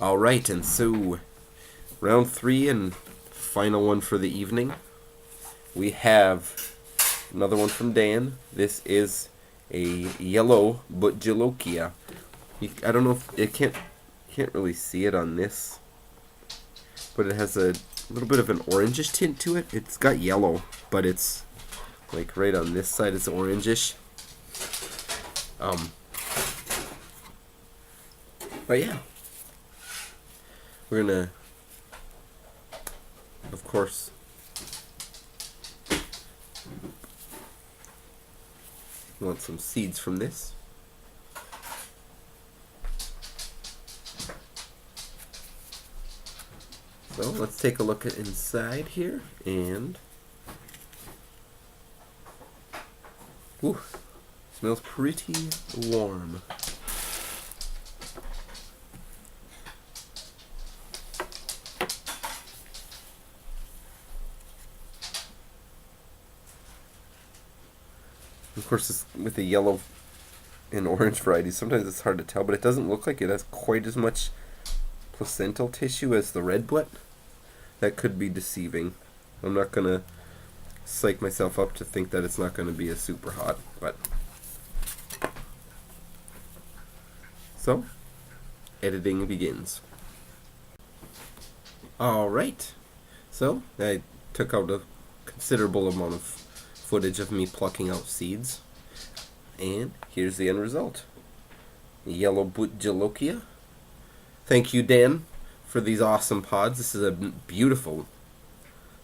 Alright, and so round 3 and final one for the evening. We have another one from Dan. This is a yellow Bhut Jolokia. I don't know if it can't really see it on this, but it has a little bit of an orangish tint to it. It's got yellow, but it's like right on this side it's orangish. But yeah, we're gonna, of course, want some seeds from this. So let's take a look at inside here, and ooh, smells pretty warm. Of course, it's with the yellow and orange varieties, sometimes it's hard to tell, but it doesn't look like it has quite as much placental tissue as the red Bhut. That could be deceiving. I'm not going to psych myself up to think that it's not going to be a super hot, but... So, editing begins. Alright, so I took out a considerable amount of footage of me plucking out seeds, and here's the end result. Yellow Bhut Jolokia. Thank you, Dan, for these awesome pods. This is a beautiful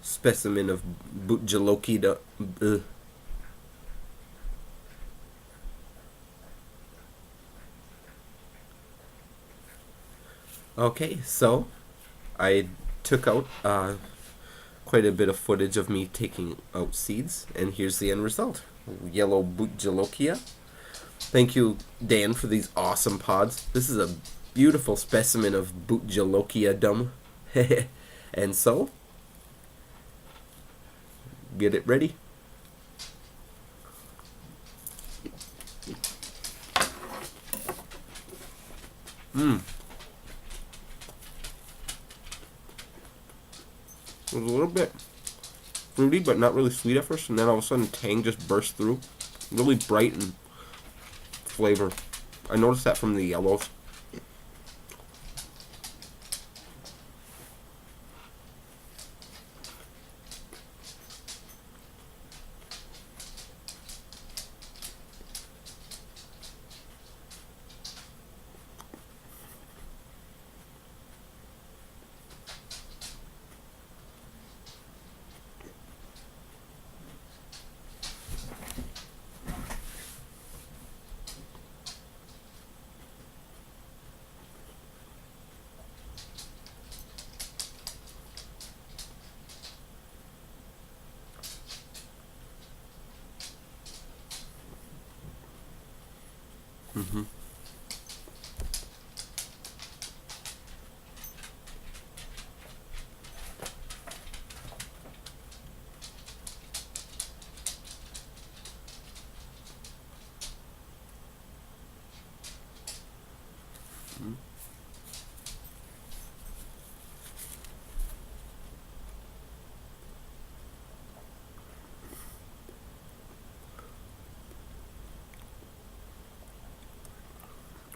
specimen of Bhut Jolokia. Okay, so I took out quite a bit of footage of me taking out seeds, and here's the end result. Yellow Bhut Jolokia. Thank you, Dan, for these awesome pods. This is a beautiful specimen of Bhut Jolokia dum. And so, get it ready. It was a little bit fruity, but not really sweet at first, and then all of a sudden tang just burst through. Really bright and flavor. I noticed that from the yellows.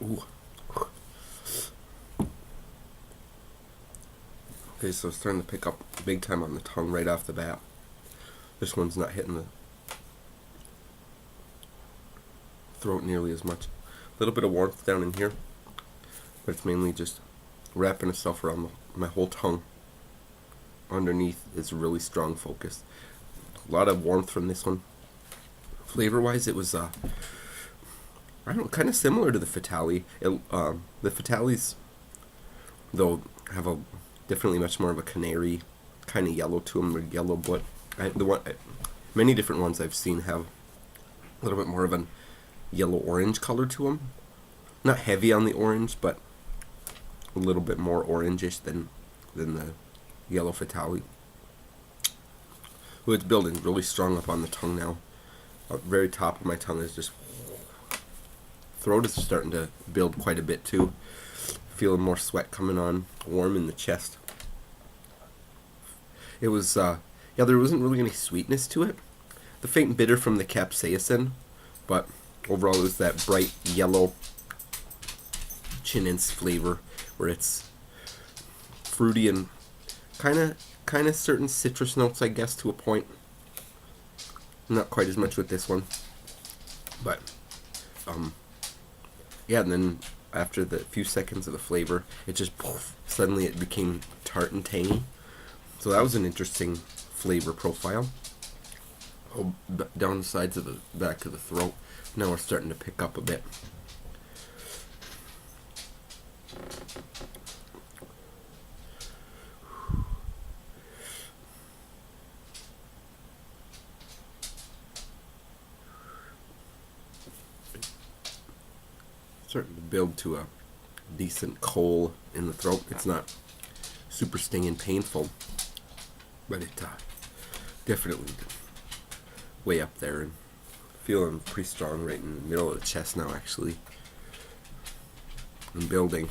Ooh. Okay, so it's starting to pick up big time on the tongue right off the bat. This one's not hitting the throat nearly as much. A little bit of warmth down in here, but it's mainly just wrapping itself around my whole tongue. Underneath is really strong focus. A lot of warmth from this one. Flavor-wise, it was I don't know, kind of similar to the Fatali. The Fatalis, though, have a definitely much more of a canary kind of yellow to them, or yellow Bhut. Many different ones I've seen have a little bit more of an yellow-orange color to them. Not heavy on the orange, but a little bit more orangish than the yellow Fatali. Ooh, it's building really strong up on the tongue now. Very top of my tongue is just... Throat is starting to build quite a bit too. feeling more sweat coming on, warm in the chest. It was, yeah, there wasn't really any sweetness to it. The faint bitter from the capsaicin, but overall it was that bright yellow chinense flavor where it's fruity and kind of certain citrus notes, I guess, to a point. Not quite as much with this one, but yeah. And then after the few seconds of the flavor, it just poof, suddenly it became tart and tangy. So that was an interesting flavor profile. Oh, down the sides of the back of the throat. Now we're starting to pick up a bit. Starting to build to a decent coal in the throat. It's not super stinging painful, but it definitely way up there, and feeling pretty strong right in the middle of the chest now, actually. And building.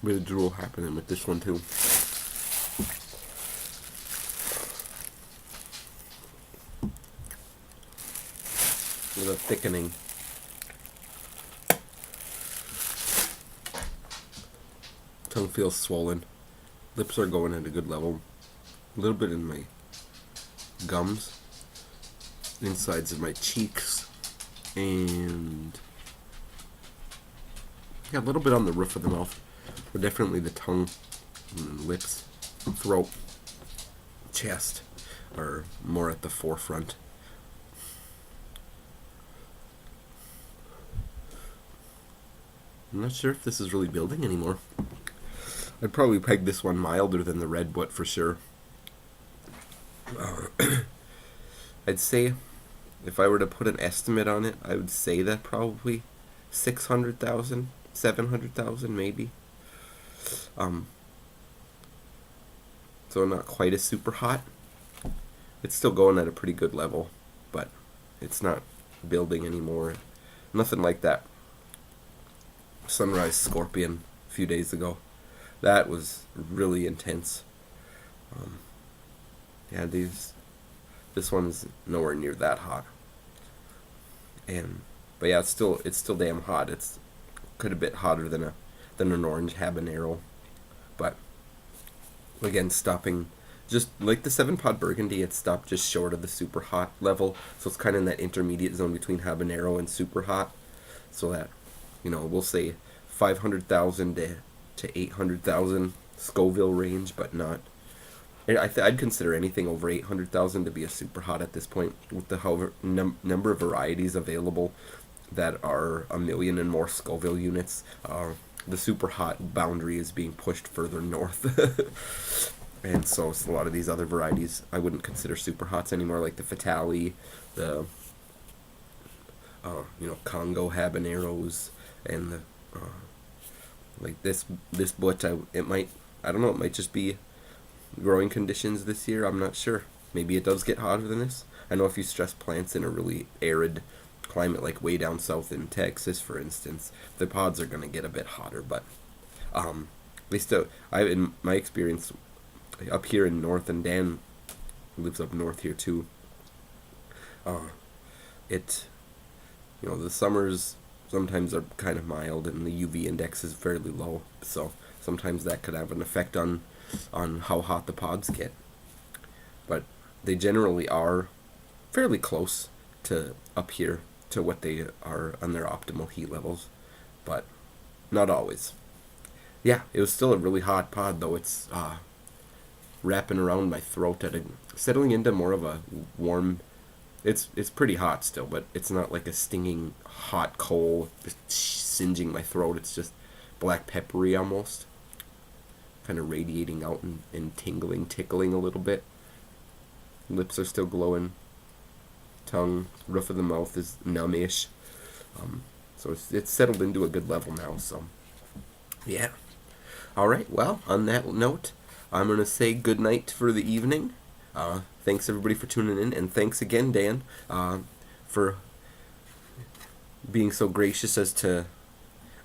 Bit of drool happening with this one too. With a thickening. Tongue feels swollen. Lips are going at a good level. A little bit in my gums, insides of my cheeks, and yeah, a little bit on the roof of the mouth. But definitely the tongue, and lips, throat, chest are more at the forefront. I'm not sure if this is really building anymore. I'd probably peg this one milder than the red Bhut for sure. I'd say, if I were to put an estimate on it, I would say that probably 600,000, 700,000 maybe. So not quite as super hot. It's still going at a pretty good level, but it's not building anymore. Nothing like that Sunrise Scorpion a few days ago. That was really intense. Yeah, this one's nowhere near that hot. But yeah, it's still damn hot. It's could a bit hotter than an orange habanero, but again, stopping just like the 7-Pod Burgundy, it stopped just short of the super hot level. So it's kind of in that intermediate zone between habanero and super hot. So that, we'll say 500,000 to 800,000 Scoville range, but not. I'd consider anything over 800,000 to be a super hot at this point, with the number of varieties available that are 1 million and more Scoville units. The super hot boundary is being pushed further north. And so a lot of these other varieties I wouldn't consider super hots anymore, like the Fatale, the Congo habaneros, and the like this Bhut. I don't know, it might just be growing conditions this year. I'm not sure. Maybe it does get hotter than this. I know if you stress plants in a really arid climate, like way down south in Texas, for instance, the pods are going to get a bit hotter. But they still, in my experience, up here in north, and Dan lives up north here too. The summers sometimes are kind of mild, and the UV index is fairly low. So sometimes that could have an effect on how hot the pods get. But they generally are fairly close to up here to what they are on their optimal heat levels, but not always. Yeah, it was still a really hot pod, though. It's wrapping around my throat settling into more of a warm. It's pretty hot still, but it's not like a stinging hot coal just singeing my throat. It's just black peppery almost, kind of radiating out and tickling a little bit. Lips are still glowing. Tongue, roof of the mouth is numbish. So it's settled into a good level now. So, yeah. All right. Well, on that note, I'm gonna say good night for the evening, Thanks everybody for tuning in, and thanks again, Dan, for being so gracious as to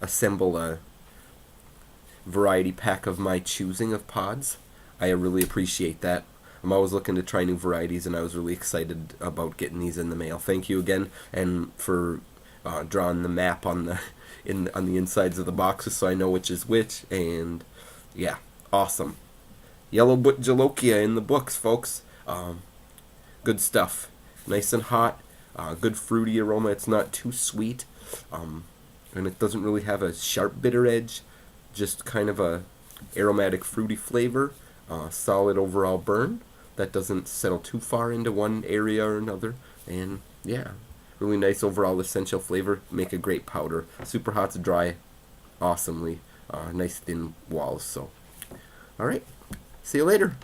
assemble a variety pack of my choosing of pods. I really appreciate that. I'm always looking to try new varieties, and I was really excited about getting these in the mail. Thank you again, and for drawing the map on the on the insides of the boxes so I know which is which. And yeah, awesome. Yellow Bhut Jolokia in the books, folks. Good stuff. Nice and hot. Good fruity aroma. It's not too sweet, and it doesn't really have a sharp bitter edge. Just kind of a aromatic fruity flavor. Solid overall burn that doesn't settle too far into one area or another. And yeah, really nice overall essential flavor. Make a great powder. Super hot to dry awesomely. Nice thin walls. So, all right. See you later.